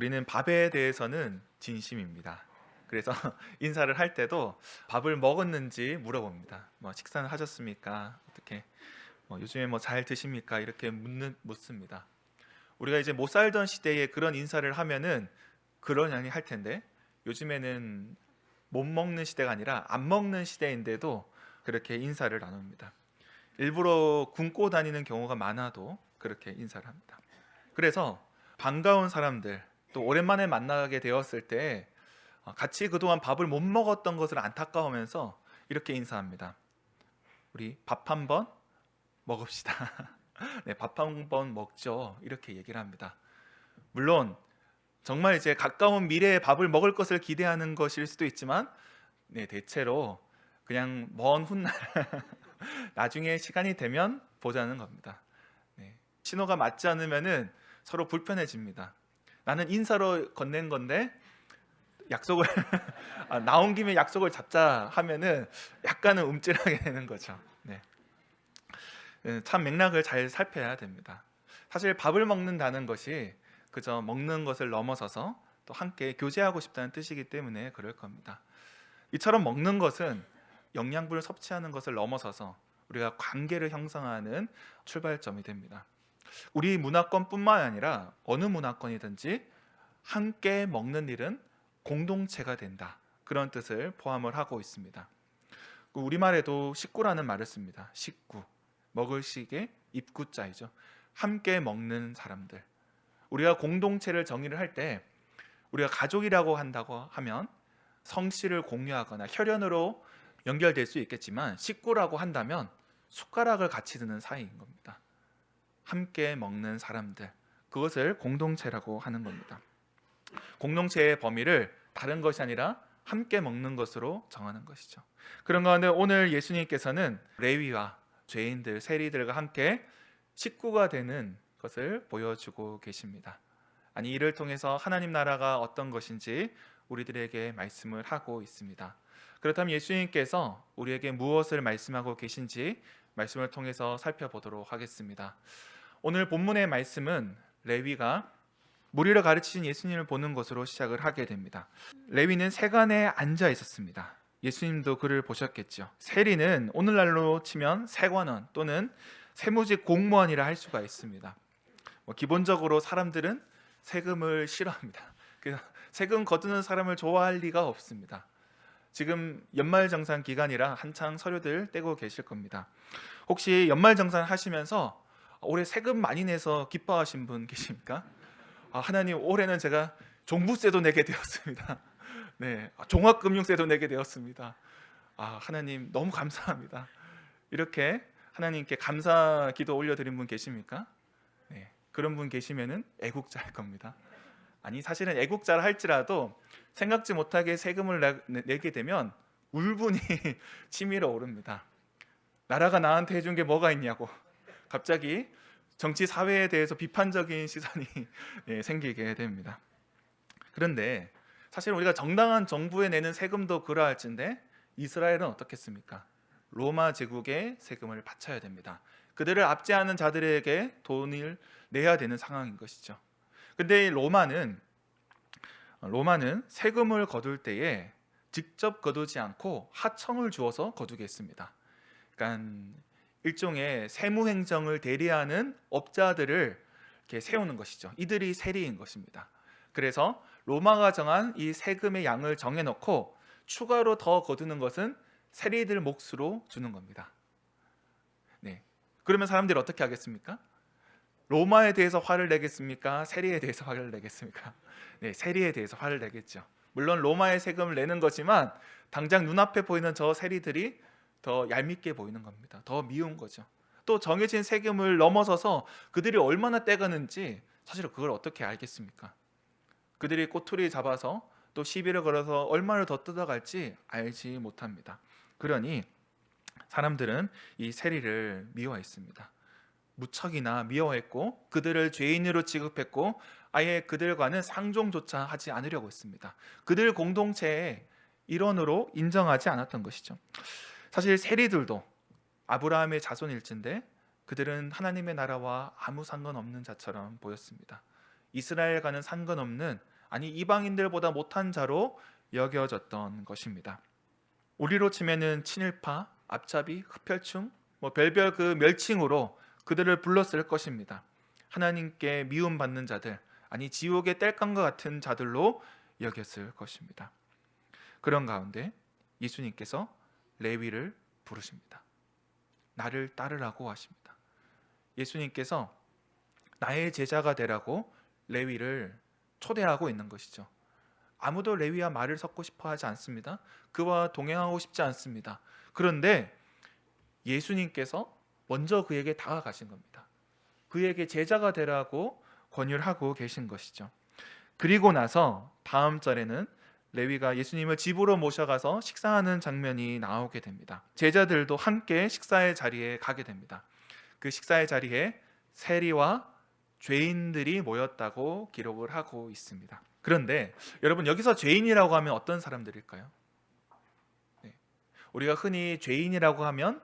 우리는 밥에 대해서는 진심입니다. 그래서 인사를 할 때도 밥을 먹었는지 물어봅니다. 뭐 식사는 하셨습니까? 어떻게 요즘에 뭐 잘 드십니까? 이렇게 묻습니다. 우리가 이제 못 살던 시대에 그런 인사를 하면은 그러냐니 할 텐데, 요즘에는 못 먹는 시대가 아니라 안 먹는 시대인데도 그렇게 인사를 나눕니다. 일부러 굶고 다니는 경우가 많아도 그렇게 인사를 합니다. 그래서 반가운 사람들, 또 오랜만에 만나게 되었을 때 같이 그동안 밥을 못 먹었던 것을 안타까우면서 이렇게 인사합니다. 우리 밥 한번 먹읍시다. 네, 밥 한번 먹죠. 이렇게 얘기를 합니다. 물론 정말 이제 가까운 미래에 밥을 먹을 것을 기대하는 것일 수도 있지만, 네, 대체로 그냥 먼 훗날 나중에 시간이 되면 보자는 겁니다. 네, 신호가 맞지 않으면은 서로 불편해집니다. 나는 인사로 건넨 건데 약속을 나온 김에 약속을 잡자 하면은 약간은 움찔하게 되는 거죠. 네. 참 맥락을 잘 살펴야 됩니다. 사실 밥을 먹는다는 것이 그저 먹는 것을 넘어서서 또 함께 교제하고 싶다는 뜻이기 때문에 그럴 겁니다. 이처럼 먹는 것은 영양분을 섭취하는 것을 넘어서서 우리가 관계를 형성하는 출발점이 됩니다. 우리 문화권뿐만 아니라 어느 문화권이든지 함께 먹는 일은 공동체가 된다. 그런 뜻을 포함을 하고 있습니다. 우리말에도 식구라는 말을 씁니다. 식구. 먹을 식의 입구자이죠. 함께 먹는 사람들. 우리가 공동체를 정의를 할 때 우리가 가족이라고 한다고 하면 성씨를 공유하거나 혈연으로 연결될 수 있겠지만, 식구라고 한다면 숟가락을 같이 드는 사이인 겁니다. 함께 먹는 사람들. 그것을 공동체라고 하는 겁니다. 공동체의 범위를 다른 것이 아니라 함께 먹는 것으로 정하는 것이죠. 그런 가운데 오늘 예수님께서는 레위와 죄인들, 세리들과 함께 식구가 되는 것을 보여주고 계십니다. 아니, 이를 통해서 하나님 나라가 어떤 것인지 우리들에게 말씀을 하고 있습니다. 그렇다면 예수님께서 우리에게 무엇을 말씀하고 계신지 말씀을 통해서 살펴보도록 하겠습니다. 오늘 본문의 말씀은 레위가 무리를 가르치신 예수님을 보는 것으로 시작을 하게 됩니다. 레위는 세관에 앉아 있었습니다. 예수님도 그를 보셨겠죠. 세리는 오늘날로 치면 세관원 또는 세무직 공무원이라 할 수가 있습니다. 기본적으로 사람들은 세금을 싫어합니다. 그래서 세금 거두는 사람을 좋아할 리가 없습니다. 지금 연말정산 기간이라 한창 서류들 떼고 계실 겁니다. 혹시 연말정산 하시면서 올해 세금 많이 내서 기뻐하신 분 계십니까? 하나님, 올해는 제가 종부세도 내게 되었습니다. 네, 종합금융세도 내게 되었습니다. 하나님 너무 감사합니다. 이렇게 하나님께 감사 기도 올려드린 분 계십니까? 네, 그런 분 계시면은 애국자일 겁니다. 아니, 사실은 애국자라 할지라도 생각지 못하게 세금을 내게 되면 울분이 치밀어 오릅니다. 나라가 나한테 해준 게 뭐가 있냐고 갑자기 정치 사회에 대해서 비판적인 시선이 생기게 됩니다. 그런데 사실 우리가 정당한 정부에 내는 세금도 그러할진데 이스라엘은 어떻겠습니까? 로마 제국의 세금을 바쳐야 됩니다. 그들을 압제하는 자들에게 돈을 내야 되는 상황인 것이죠. 근데 로마는 세금을 거둘 때에 직접 거두지 않고 하청을 주어서 거두게 했습니다. 그러니까 일종의 세무행정을 대리하는 업자들을 이렇게 세우는 것이죠. 이들이 세리인 것입니다. 그래서 로마가 정한 이 세금의 양을 정해놓고 추가로 더 거두는 것은 세리들 몫으로 주는 겁니다. 네. 그러면 사람들이 어떻게 하겠습니까? 로마에 대해서 화를 내겠습니까? 세리에 대해서 화를 내겠습니까? 네, 세리에 대해서 화를 내겠죠. 물론 로마의 세금을 내는 거지만 당장 눈앞에 보이는 저 세리들이 더 얄밉게 보이는 겁니다. 더 미운 거죠. 또 정해진 세금을 넘어서서 그들이 얼마나 떼가는지 사실 그걸 어떻게 알겠습니까? 그들이 꼬투리 잡아서 또 시비를 걸어서 얼마를 더 뜯어갈지 알지 못합니다. 그러니 사람들은 이 세리를 미워했습니다. 무척이나 미워했고 그들을 죄인으로 취급했고 아예 그들과는 상종조차 하지 않으려고 했습니다. 그들 공동체의 일원으로 인정하지 않았던 것이죠. 사실 세리들도 아브라함의 자손일진데 그들은 하나님의 나라와 아무 상관없는 자처럼 보였습니다. 이스라엘과는 상관없는 아니 이방인들보다 못한 자로 여겨졌던 것입니다. 우리로 치면은 친일파, 앞잡이, 흡혈충, 별별 그 멸칭으로 그들을 불렀을 것입니다. 하나님께 미움받는 자들, 아니 지옥의 땔감과 같은 자들로 여겼을 것입니다. 그런 가운데 예수님께서 레위를 부르십니다. 나를 따르라고 하십니다. 예수님께서 나의 제자가 되라고 레위를 초대하고 있는 것이죠. 아무도 레위와 말을 섞고 싶어 하지 않습니다. 그와 동행하고 싶지 않습니다. 그런데 예수님께서 먼저 그에게 다가가신 겁니다. 그에게 제자가 되라고 권유를 하고 계신 것이죠. 그리고 나서 다음 절에는 레위가 예수님을 집으로 모셔가서 식사하는 장면이 나오게 됩니다. 제자들도 함께 식사의 자리에 가게 됩니다. 그 식사의 자리에 세리와 죄인들이 모였다고 기록을 하고 있습니다. 그런데 여러분, 여기서 죄인이라고 하면 어떤 사람들일까요? 네. 우리가 흔히 죄인이라고 하면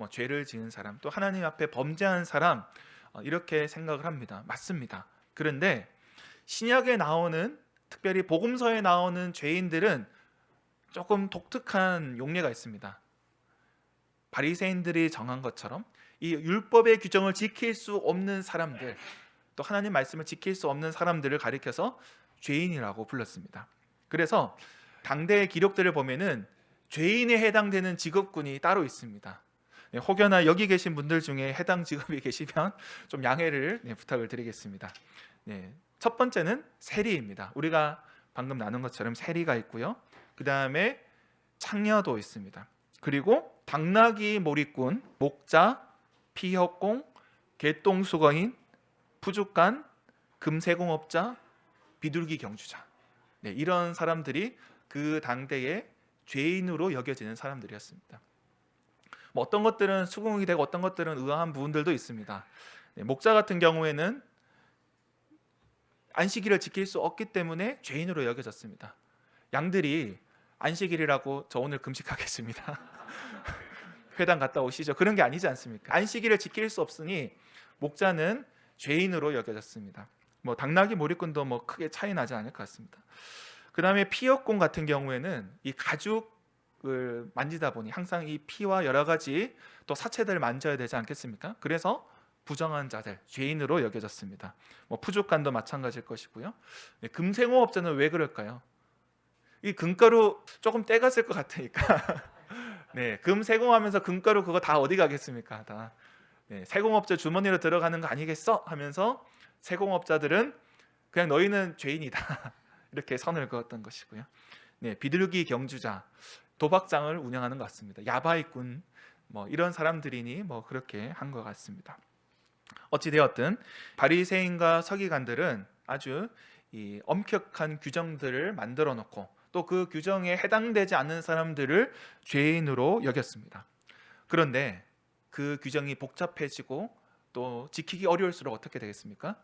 죄를 지은 사람, 또 하나님 앞에 범죄한 사람, 이렇게 생각을 합니다. 맞습니다. 그런데 신약에 나오는, 특별히 복음서에 나오는 죄인들은 조금 독특한 용례가 있습니다. 바리새인들이 정한 것처럼 이 율법의 규정을 지킬 수 없는 사람들, 또 하나님 말씀을 지킬 수 없는 사람들을 가리켜서 죄인이라고 불렀습니다. 그래서 당대의 기록들을 보면은 죄인에 해당되는 직업군이 따로 있습니다. 혹여나 여기 계신 분들 중에 해당 직업이 계시면 좀 양해를 부탁을 드리겠습니다. 첫 번째는 세리입니다. 우리가 방금 나눈 것처럼 세리가 있고요. 그 다음에 창녀도 있습니다. 그리고 당나귀 몰이꾼, 목자, 피협공, 개똥수거인, 푸주간, 금세공업자, 비둘기 경주자, 이런 사람들이 그 당대의 죄인으로 여겨지는 사람들이었습니다. 어떤 것들은 수긍이 되고 어떤 것들은 의아한 부분들도 있습니다. 목자 같은 경우에는 안식일을 지킬 수 없기 때문에 죄인으로 여겨졌습니다. 양들이 안식일이라고 저 오늘 금식하겠습니다. 회당 갔다 오시죠. 그런 게 아니지 않습니까? 안식일을 지킬 수 없으니 목자는 죄인으로 여겨졌습니다. 당나귀 몰이꾼도 크게 차이 나지 않을 것 같습니다. 그 다음에 피역공 같은 경우에는 이 가죽을 만지다 보니 항상 이 피와 여러 가지 또 사체들을 만져야 되지 않겠습니까? 그래서 부정한 자들, 죄인으로 여겨졌습니다. 푸주간도 마찬가지일 것이고요. 금생호업자는 왜 그럴까요? 이 금가루 조금 떼갔을 것 같으니까 금세공하면서 금가루 그거 다 어디 가겠습니까? 다 세공업자 주머니로 들어가는 거 아니겠어? 하면서 세공업자들은 그냥 너희는 죄인이다 이렇게 선을 그었던 것이고요. 비둘기 경주자, 도박장을 운영하는 것 같습니다. 야바이꾼, 이런 사람들이니 그렇게 한 것 같습니다. 어찌 되었든 바리새인과 서기관들은 아주 이 엄격한 규정들을 만들어 놓고 또 그 규정에 해당되지 않는 사람들을 죄인으로 여겼습니다. 그런데 그 규정이 복잡해지고 또 지키기 어려울수록 어떻게 되겠습니까?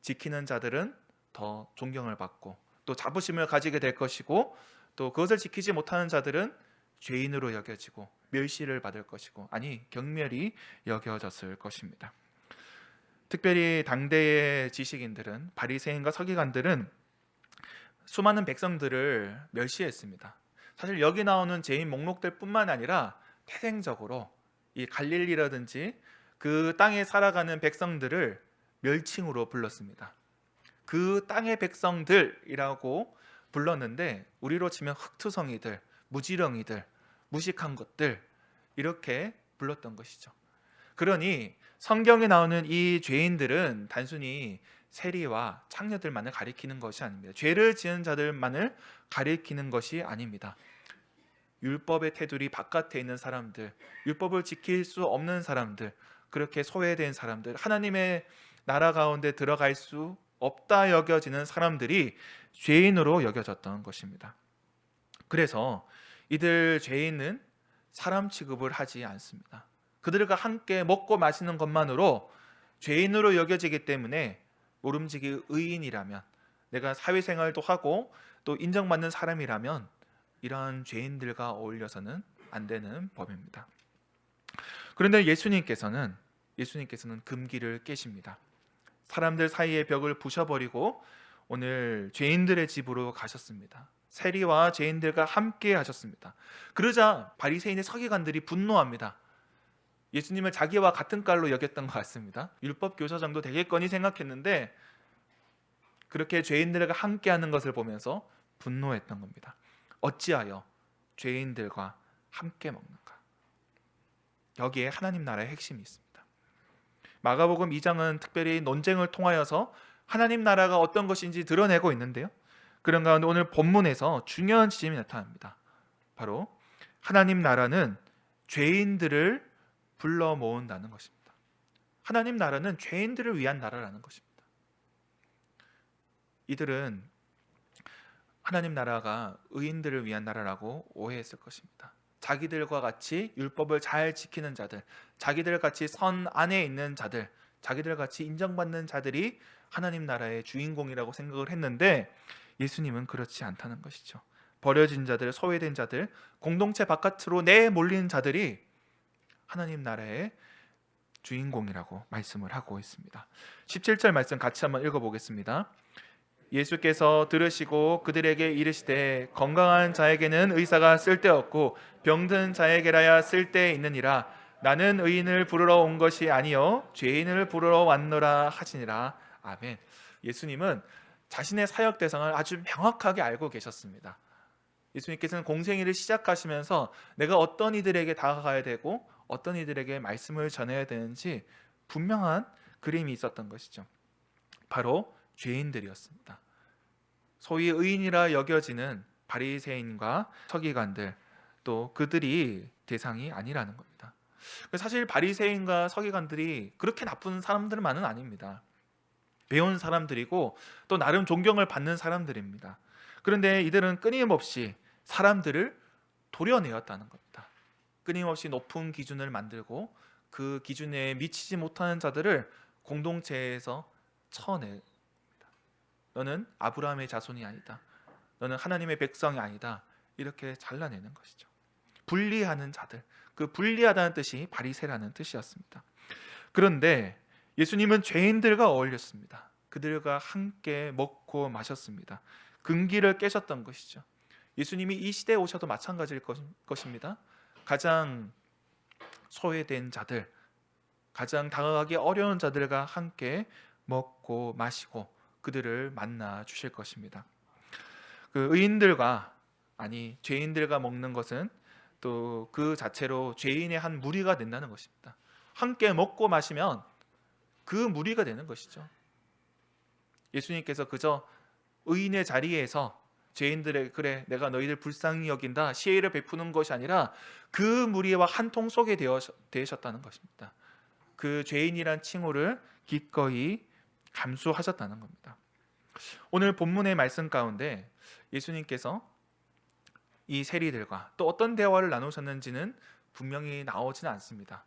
지키는 자들은 더 존경을 받고 또 자부심을 가지게 될 것이고, 또 그것을 지키지 못하는 자들은 죄인으로 여겨지고 멸시를 받을 것이고, 아니 경멸이 여겨졌을 것입니다. 특별히 당대의 지식인들은, 바리새인과 서기관들은 수많은 백성들을 멸시했습니다. 사실 여기 나오는 죄인 목록들 뿐만 아니라 태생적으로 이 갈릴리라든지 그 땅에 살아가는 백성들을 멸칭으로 불렀습니다. 그 땅의 백성들이라고 불렀는데 우리로 치면 흙투성이들, 무지렁이들, 무식한 것들, 이렇게 불렀던 것이죠. 그러니 성경에 나오는 이 죄인들은 단순히 세리와 창녀들만을 가리키는 것이 아닙니다. 죄를 지은 자들만을 가리키는 것이 아닙니다. 율법의 테두리 바깥에 있는 사람들, 율법을 지킬 수 없는 사람들, 그렇게 소외된 사람들, 하나님의 나라 가운데 들어갈 수 없다 여겨지는 사람들이 죄인으로 여겨졌던 것입니다. 그래서 이들 죄인은 사람 취급을 하지 않습니다. 그들과 함께 먹고 마시는 것만으로 죄인으로 여겨지기 때문에 모름지기 의인이라면, 내가 사회생활도 하고 또 인정받는 사람이라면 이러한 죄인들과 어울려서는 안 되는 법입니다. 그런데 예수님께서는 금기를 깨십니다. 사람들 사이의 벽을 부셔버리고 오늘 죄인들의 집으로 가셨습니다. 세리와 죄인들과 함께 하셨습니다. 그러자 바리새인의 서기관들이 분노합니다. 예수님을 자기와 같은 깔로 여겼던 것 같습니다. 율법 교사 정도 되겠거니 생각했는데 그렇게 죄인들과 함께하는 것을 보면서 분노했던 겁니다. 어찌하여 죄인들과 함께 먹는가? 여기에 하나님 나라의 핵심이 있습니다. 마가복음 2장은 특별히 논쟁을 통하여서 하나님 나라가 어떤 것인지 드러내고 있는데요. 그런 가운데 오늘 본문에서 중요한 지점이 나타납니다. 바로 하나님 나라는 죄인들을 불러 모은다는 것입니다. 하나님 나라는 죄인들을 위한 나라라는 것입니다. 이들은 하나님 나라가 의인들을 위한 나라라고 오해했을 것입니다. 자기들과 같이 율법을 잘 지키는 자들, 자기들 같이 선 안에 있는 자들, 자기들 같이 인정받는 자들이 하나님 나라의 주인공이라고 생각을 했는데 예수님은 그렇지 않다는 것이죠. 버려진 자들, 소외된 자들, 공동체 바깥으로 내몰린 자들이 하나님 나라의 주인공이라고 말씀을 하고 있습니다. 17절 말씀 같이 한번 읽어보겠습니다. 예수께서 들으시고 그들에게 이르시되 건강한 자에게는 의사가 쓸데없고 병든 자에게라야 쓸데있느니라. 나는 의인을 부르러 온 것이 아니요 죄인을 부르러 왔노라 하시니라. 아멘. 예수님은 자신의 사역 대상을 아주 명확하게 알고 계셨습니다. 예수님께서는 공생애를 시작하시면서 내가 어떤 이들에게 다가가야 되고 어떤 이들에게 말씀을 전해야 되는지 분명한 그림이 있었던 것이죠. 바로 죄인들이었습니다. 소위 의인이라 여겨지는 바리새인과 서기관들, 또 그들이 대상이 아니라는 겁니다. 사실 바리새인과 서기관들이 그렇게 나쁜 사람들만은 아닙니다. 배운 사람들이고 또 나름 존경을 받는 사람들입니다. 그런데 이들은 끊임없이 사람들을 도려내었다는 겁니다. 끊임없이 높은 기준을 만들고 그 기준에 미치지 못하는 자들을 공동체에서 쳐내. 너는 아브라함의 자손이 아니다. 너는 하나님의 백성이 아니다. 이렇게 잘라내는 것이죠. 분리하는 자들. 그 분리하다는 뜻이 바리새라는 뜻이었습니다. 그런데 예수님은 죄인들과 어울렸습니다. 그들과 함께 먹고 마셨습니다. 금기를 깨셨던 것이죠. 예수님이 이 시대에 오셔도 마찬가지일 것입니다. 가장 소외된 자들, 가장 다가가기 어려운 자들과 함께 먹고 마시고 그들을 만나 주실 것입니다. 그 의인들과 죄인들과 먹는 것은 또 그 자체로 죄인의 한 무리가 된다는 것입니다. 함께 먹고 마시면 그 무리가 되는 것이죠. 예수님께서 그저 의인의 자리에서 죄인들의 그래 내가 너희들 불쌍히 여긴다 시혜를 베푸는 것이 아니라 그 무리와 한 통 속에 되셨다는 것입니다. 그 죄인이란 칭호를 기꺼이 감수하셨다는 겁니다. 오늘 본문의 말씀 가운데 예수님께서 이 세리들과 또 어떤 대화를 나누셨는지는 분명히 나오지는 않습니다.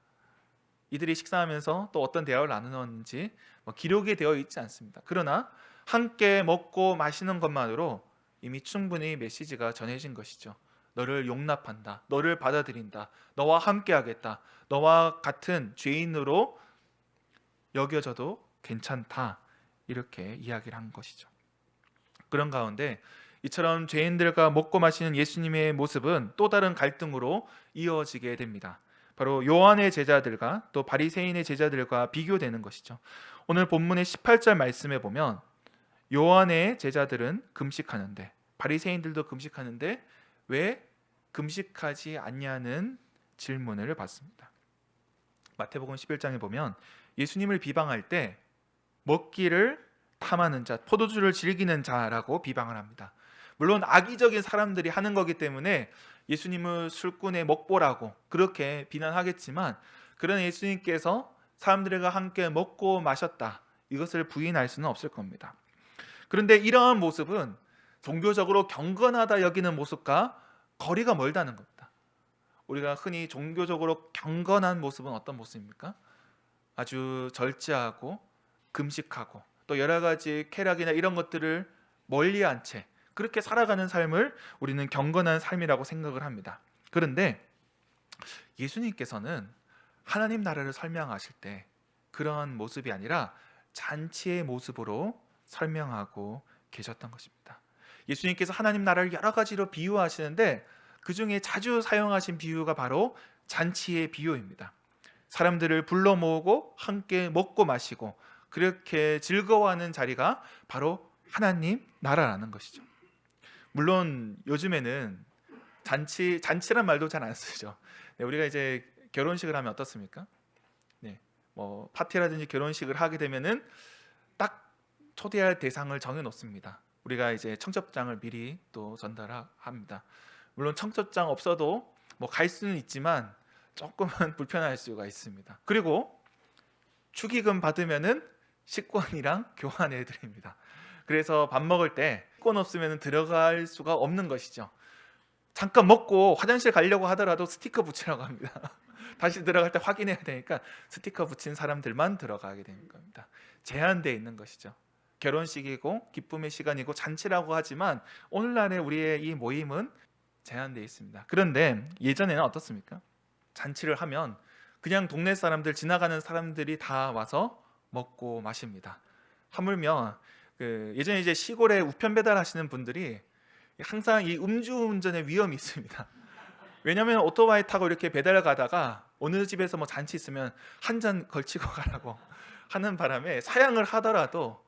이들이 식사하면서 또 어떤 대화를 나누었는지 기록이 되어 있지 않습니다. 그러나 함께 먹고 마시는 것만으로 이미 충분히 메시지가 전해진 것이죠. 너를 용납한다. 너를 받아들인다. 너와 함께하겠다. 너와 같은 죄인으로 여겨져도 괜찮다. 이렇게 이야기를 한 것이죠. 그런 가운데 이처럼 죄인들과 먹고 마시는 예수님의 모습은 또 다른 갈등으로 이어지게 됩니다. 바로 요한의 제자들과 또 바리새인의 제자들과 비교되는 것이죠. 오늘 본문의 18절 말씀에 보면 요한의 제자들은 금식하는데 바리새인들도 금식하는데 왜 금식하지 않냐는 질문을 받습니다. 마태복음 11장에 보면 예수님을 비방할 때 먹기를 탐하는 자, 포도주를 즐기는 자라고 비방을 합니다. 물론 악의적인 사람들이 하는 거기 때문에 예수님을 술꾼의 먹보라고 그렇게 비난하겠지만 그런 예수님께서 사람들과 함께 먹고 마셨다. 이것을 부인할 수는 없을 겁니다. 그런데 이러한 모습은 종교적으로 경건하다 여기는 모습과 거리가 멀다는 겁니다. 우리가 흔히 종교적으로 경건한 모습은 어떤 모습입니까? 아주 절제하고 금식하고 또 여러 가지 쾌락이나 이런 것들을 멀리한 채 그렇게 살아가는 삶을 우리는 경건한 삶이라고 생각을 합니다. 그런데 예수님께서는 하나님 나라를 설명하실 때 그러한 모습이 아니라 잔치의 모습으로 설명하고 계셨던 것입니다. 예수님께서 하나님 나라를 여러 가지로 비유하시는데 그 중에 자주 사용하신 비유가 바로 잔치의 비유입니다. 사람들을 불러 모으고 함께 먹고 마시고 그렇게 즐거워하는 자리가 바로 하나님 나라라는 것이죠. 물론 요즘에는 잔치란 말도 잘 안 쓰죠. 네, 우리가 이제 결혼식을 하면 어떻습니까? 네, 뭐 파티라든지 결혼식을 하게 되면은 딱 초대할 대상을 정해 놓습니다. 우리가 이제 청첩장을 미리 또 전달합니다. 물론 청첩장 없어도 뭐 갈 수는 있지만 조금은 불편할 수가 있습니다. 그리고 축의금 받으면은 식권이랑 교환해 드립니다. 그래서 밥 먹을 때 식권 없으면 들어갈 수가 없는 것이죠. 잠깐 먹고 화장실 가려고 하더라도 스티커 붙이라고 합니다. 다시 들어갈 때 확인해야 되니까 스티커 붙인 사람들만 들어가게 되는 겁니다. 제한되어 있는 것이죠. 결혼식이고 기쁨의 시간이고 잔치라고 하지만 오늘날의 우리의 이 모임은 제한되어 있습니다. 그런데 예전에는 어떻습니까? 잔치를 하면 그냥 동네 사람들, 지나가는 사람들이 다 와서 먹고 마십니다. 하물며 예전에 이제 시골에 우편 배달하시는 분들이 항상 이 음주운전의 위험이 있습니다. 왜냐하면 오토바이 타고 이렇게 배달 가다가 어느 집에서 뭐 잔치 있으면 한 잔 걸치고 가라고 하는 바람에 사양을 하더라도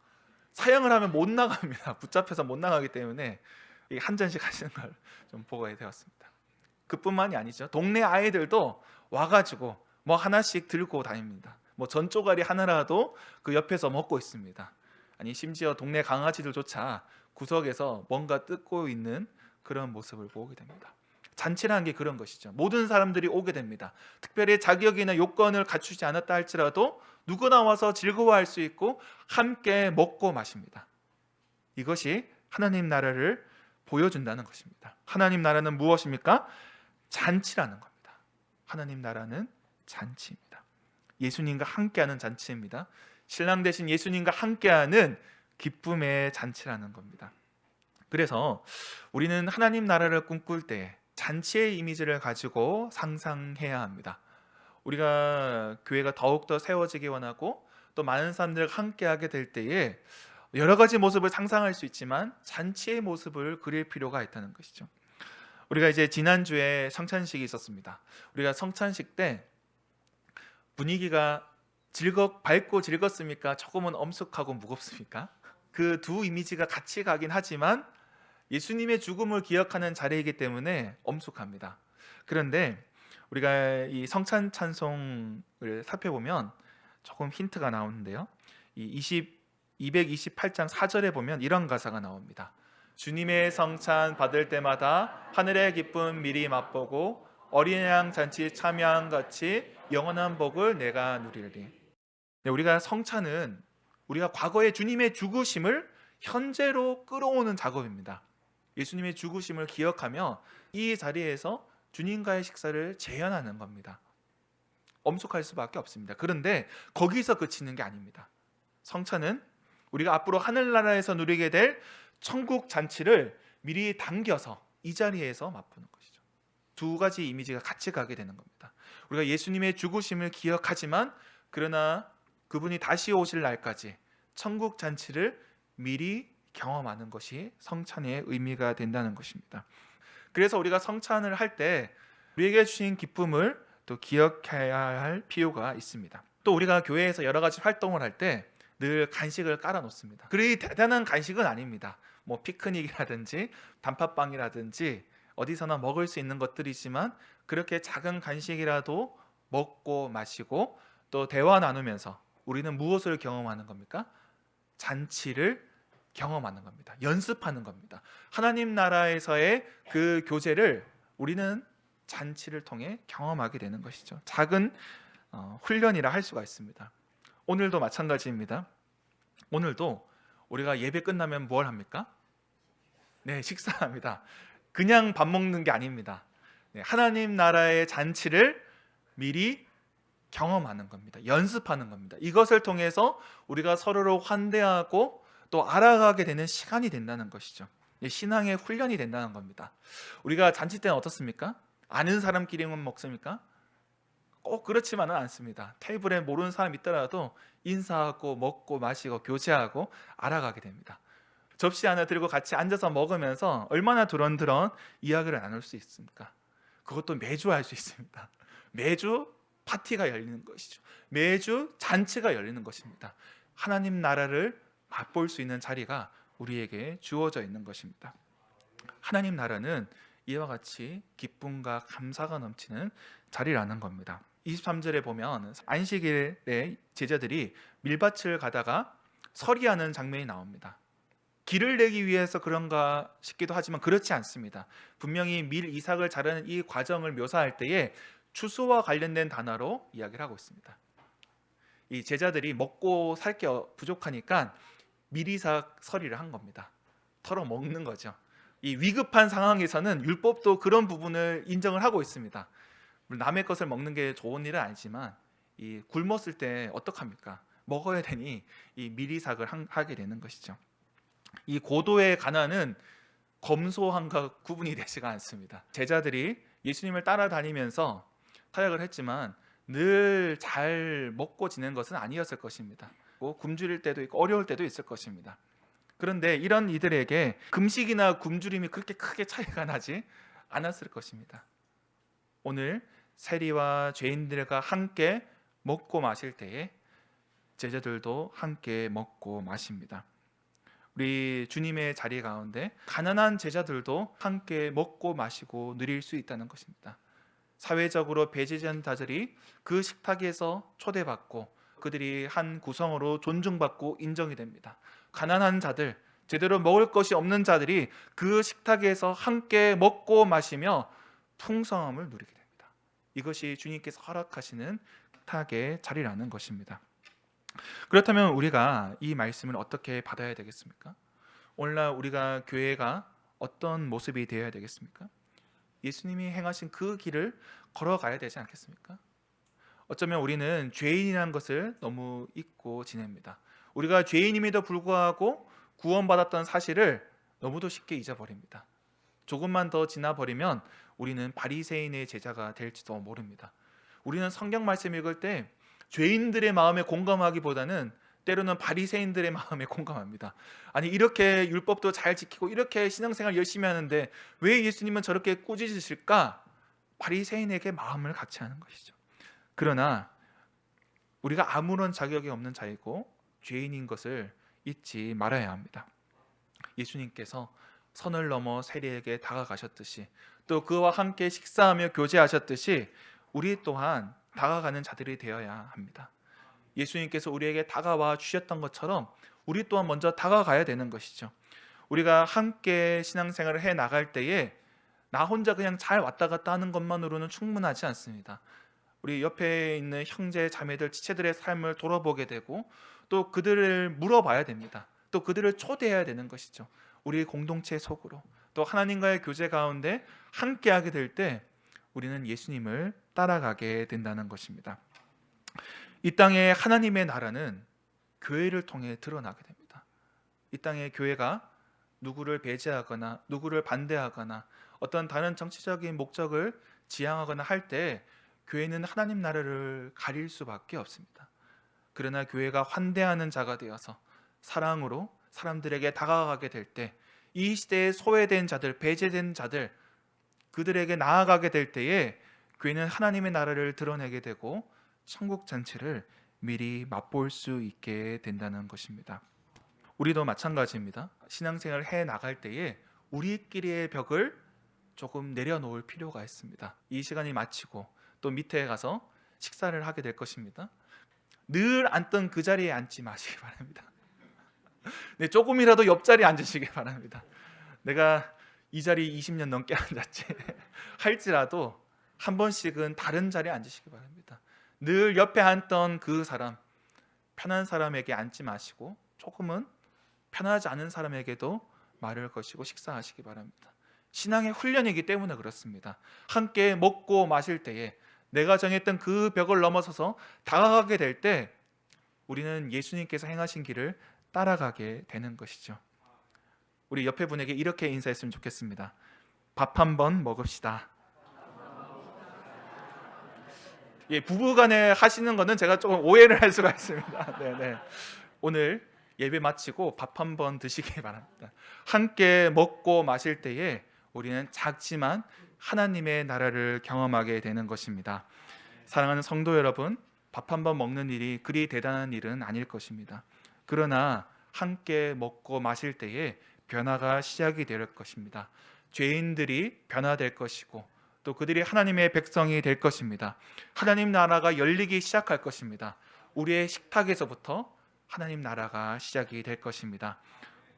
사양을 하면 못 나갑니다. 붙잡혀서 못 나가기 때문에 한 잔씩 하시는 걸 좀 보게 되었습니다. 그뿐만이 아니죠. 동네 아이들도 와가지고 뭐 하나씩 들고 다닙니다. 뭐 전조가리 하나라도 그 옆에서 먹고 있습니다. 아니 심지어 동네 강아지들조차 구석에서 뭔가 뜯고 있는 그런 모습을 보게 됩니다. 잔치라는 게 그런 것이죠. 모든 사람들이 오게 됩니다. 특별히 자격이나 요건을 갖추지 않았다 할지라도 누구나 와서 즐거워할 수 있고 함께 먹고 마십니다. 이것이 하나님 나라를 보여준다는 것입니다. 하나님 나라는 무엇입니까? 잔치라는 겁니다. 하나님 나라는 잔치입니다. 예수님과 함께하는 잔치입니다. 신랑 되신 예수님과 함께하는 기쁨의 잔치라는 겁니다. 그래서 우리는 하나님 나라를 꿈꿀 때 잔치의 이미지를 가지고 상상해야 합니다. 우리가 교회가 더욱더 세워지기 원하고 또 많은 사람들과 함께하게 될 때에 여러 가지 모습을 상상할 수 있지만 잔치의 모습을 그릴 필요가 있다는 것이죠. 우리가 이제 지난주에 성찬식이 있었습니다. 우리가 성찬식 때 분위기가 밝고 즐겁습니까? 조금은 엄숙하고 무겁습니까? 그 두 이미지가 같이 가긴 하지만 예수님의 죽음을 기억하는 자리이기 때문에 엄숙합니다. 그런데 우리가 이 성찬 찬송을 살펴보면 조금 힌트가 나오는데요. 이 228장 4절에 보면 이런 가사가 나옵니다. 주님의 성찬 받을 때마다 하늘의 기쁨 미리 맛보고 어린 양 잔치 참여한 같이 영원한 복을 내가 누리리. 우리가 성찬은 우리가 과거의 주님의 죽으심을 현재로 끌어오는 작업입니다. 예수님의 죽으심을 기억하며 이 자리에서 주님과의 식사를 재현하는 겁니다. 엄숙할 수밖에 없습니다. 그런데 거기서 그치는 게 아닙니다. 성찬은 우리가 앞으로 하늘나라에서 누리게 될 천국 잔치를 미리 당겨서 이 자리에서 맛보는 것이죠. 두 가지 이미지가 같이 가게 되는 겁니다. 우리가 예수님의 죽으심을 기억하지만 그러나 그분이 다시 오실 날까지 천국 잔치를 미리 경험하는 것이 성찬의 의미가 된다는 것입니다. 그래서 우리가 성찬을 할 때 우리에게 주신 기쁨을 또 기억해야 할 필요가 있습니다. 또 우리가 교회에서 여러 가지 활동을 할 때 늘 간식을 깔아 놓습니다. 그리 대단한 간식은 아닙니다. 뭐 피크닉이라든지 단팥빵이라든지 어디서나 먹을 수 있는 것들이지만 그렇게 작은 간식이라도 먹고 마시고 또 대화 나누면서 우리는 무엇을 경험하는 겁니까? 잔치를 경험하는 겁니다. 연습하는 겁니다. 하나님 나라에서의 그 교제를 우리는 잔치를 통해 경험하게 되는 것이죠. 작은 훈련이라 할 수가 있습니다. 오늘도 마찬가지입니다. 오늘도 우리가 예배 끝나면 뭘 합니까? 네, 식사합니다. 그냥 밥 먹는 게 아닙니다. 네, 하나님 나라의 잔치를 미리 경험하는 겁니다. 연습하는 겁니다. 이것을 통해서 우리가 서로를 환대하고 또 알아가게 되는 시간이 된다는 것이죠. 신앙의 훈련이 된다는 겁니다. 우리가 잔치 때는 어떻습니까? 아는 사람끼리만 먹습니까? 꼭 그렇지만은 않습니다. 테이블에 모르는 사람 있더라도 인사하고 먹고 마시고 교제하고 알아가게 됩니다. 접시 하나 들고 같이 앉아서 먹으면서 얼마나 두런두런 이야기를 나눌 수 있습니까? 그것도 매주 할 수 있습니다. 매주 파티가 열리는 것이죠. 매주 잔치가 열리는 것입니다. 하나님 나라를 맛볼 수 있는 자리가 우리에게 주어져 있는 것입니다. 하나님 나라는 이와 같이 기쁨과 감사가 넘치는 자리라는 겁니다. 23절에 보면 안식일에 제자들이 밀밭을 가다가 서리하는 장면이 나옵니다. 길을 내기 위해서 그런가 싶기도 하지만 그렇지 않습니다. 분명히 밀 이삭을 자르는 이 과정을 묘사할 때에 추수와 관련된 단어로 이야기를 하고 있습니다. 이 제자들이 먹고 살 게 부족하니까 밀이삭 서리를 한 겁니다. 털어 먹는 거죠. 이 위급한 상황에서는 율법도 그런 부분을 인정을 하고 있습니다. 남의 것을 먹는 게 좋은 일은 아니지만 이 굶었을 때 어떡합니까? 먹어야 되니 이 밀이삭을 하게 되는 것이죠. 이 고도의 가난은 검소함과 구분이 되지가 않습니다. 제자들이 예수님을 따라다니면서 타약을 했지만 늘 잘 먹고 지낸 것은 아니었을 것입니다. 굶주릴 때도 있고 어려울 때도 있을 것입니다. 그런데 이런 이들에게 금식이나 굶주림이 그렇게 크게 차이가 나지 않았을 것입니다. 오늘 세리와 죄인들과 함께 먹고 마실 때에 제자들도 함께 먹고 마십니다. 우리 주님의 자리 가운데 가난한 제자들도 함께 먹고 마시고 누릴 수 있다는 것입니다. 사회적으로 배제된 자들이 그 식탁에서 초대받고 그들이 한 구성으로 존중받고 인정이 됩니다. 가난한 자들, 제대로 먹을 것이 없는 자들이 그 식탁에서 함께 먹고 마시며 풍성함을 누리게 됩니다. 이것이 주님께서 허락하시는 식탁의 자리라는 것입니다. 그렇다면 우리가 이 말씀을 어떻게 받아야 되겠습니까? 오늘날 우리가 교회가 어떤 모습이 되어야 되겠습니까? 예수님이 행하신 그 길을 걸어가야 되지 않겠습니까? 어쩌면 우리는 죄인이라는 것을 너무 잊고 지냅니다. 우리가 죄인임에도 불구하고 구원받았던 사실을 너무도 쉽게 잊어버립니다. 조금만 더 지나버리면 우리는 바리새인의 제자가 될지도 모릅니다. 우리는 성경 말씀 읽을 때 죄인들의 마음에 공감하기보다는 때로는 바리새인들의 마음에 공감합니다. 아니 이렇게 율법도 잘 지키고 이렇게 신앙생활 열심히 하는데 왜 예수님은 저렇게 꾸짖으실까? 바리새인에게 마음을 같이 하는 것이죠. 그러나 우리가 아무런 자격이 없는 자이고 죄인인 것을 잊지 말아야 합니다. 예수님께서 선을 넘어 세리에게 다가가셨듯이 또 그와 함께 식사하며 교제하셨듯이 우리 또한 다가가는 자들이 되어야 합니다. 예수님께서 우리에게 다가와 주셨던 것처럼 우리 또한 먼저 다가가야 되는 것이죠. 우리가 함께 신앙생활을 해 나갈 때에 나 혼자 그냥 잘 왔다 갔다 하는 것만으로는 충분하지 않습니다. 우리 옆에 있는 형제 자매들 지체들의 삶을 돌아보게 되고 또 그들을 물어봐야 됩니다. 또 그들을 초대해야 되는 것이죠. 우리 공동체 속으로 또 하나님과의 교제 가운데 함께하게 될 때 우리는 예수님을 따라가게 된다는 것입니다. 이 땅에 하나님의 나라는 교회를 통해 드러나게 됩니다. 이 땅의 교회가 누구를 배제하거나 누구를 반대하거나 어떤 다른 정치적인 목적을 지향하거나 할 때 교회는 하나님 나라를 가릴 수밖에 없습니다. 그러나 교회가 환대하는 자가 되어서 사랑으로 사람들에게 다가가게 될 때 이 시대에 소외된 자들, 배제된 자들 그들에게 나아가게 될 때에 교회는 하나님의 나라를 드러내게 되고 천국 잔치를 미리 맛볼 수 있게 된다는 것입니다. 우리도 마찬가지입니다. 신앙생활을 해 나갈 때에 우리끼리의 벽을 조금 내려놓을 필요가 있습니다. 이 시간이 마치고 또 밑에 가서 식사를 하게 될 것입니다. 늘 앉던 그 자리에 앉지 마시기 바랍니다. 네, 조금이라도 옆자리에 앉으시기 바랍니다. 내가 이 자리 20년 넘게 앉았지 할지라도 한 번씩은 다른 자리에 앉으시기 바랍니다. 늘 옆에 앉던 그 사람, 편한 사람에게 앉지 마시고 조금은 편하지 않은 사람에게도 말을 거시고 식사하시기 바랍니다. 신앙의 훈련이기 때문에 그렇습니다. 함께 먹고 마실 때에 내가 정했던 그 벽을 넘어서서 다가가게 될 때 우리는 예수님께서 행하신 길을 따라가게 되는 것이죠. 우리 옆에 분에게 이렇게 인사했으면 좋겠습니다. 밥 한번 먹읍시다. 예, 부부간에 하시는 거는 제가 조금 오해를 할 수가 있습니다. 네네. 오늘 예배 마치고 밥 한번 드시기 바랍니다. 함께 먹고 마실 때에 우리는 작지만 하나님의 나라를 경험하게 되는 것입니다. 사랑하는 성도 여러분, 밥 한번 먹는 일이 그리 대단한 일은 아닐 것입니다. 그러나 함께 먹고 마실 때에 변화가 시작이 될 것입니다. 죄인들이 변화될 것이고 또 그들이 하나님의 백성이 될 것입니다. 하나님 나라가 열리기 시작할 것입니다. 우리의 식탁에서부터 하나님 나라가 시작이 될 것입니다.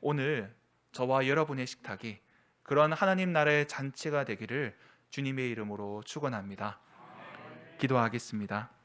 오늘 저와 여러분의 식탁이 그런 하나님 나라의 잔치가 되기를 주님의 이름으로 축원합니다. 기도하겠습니다.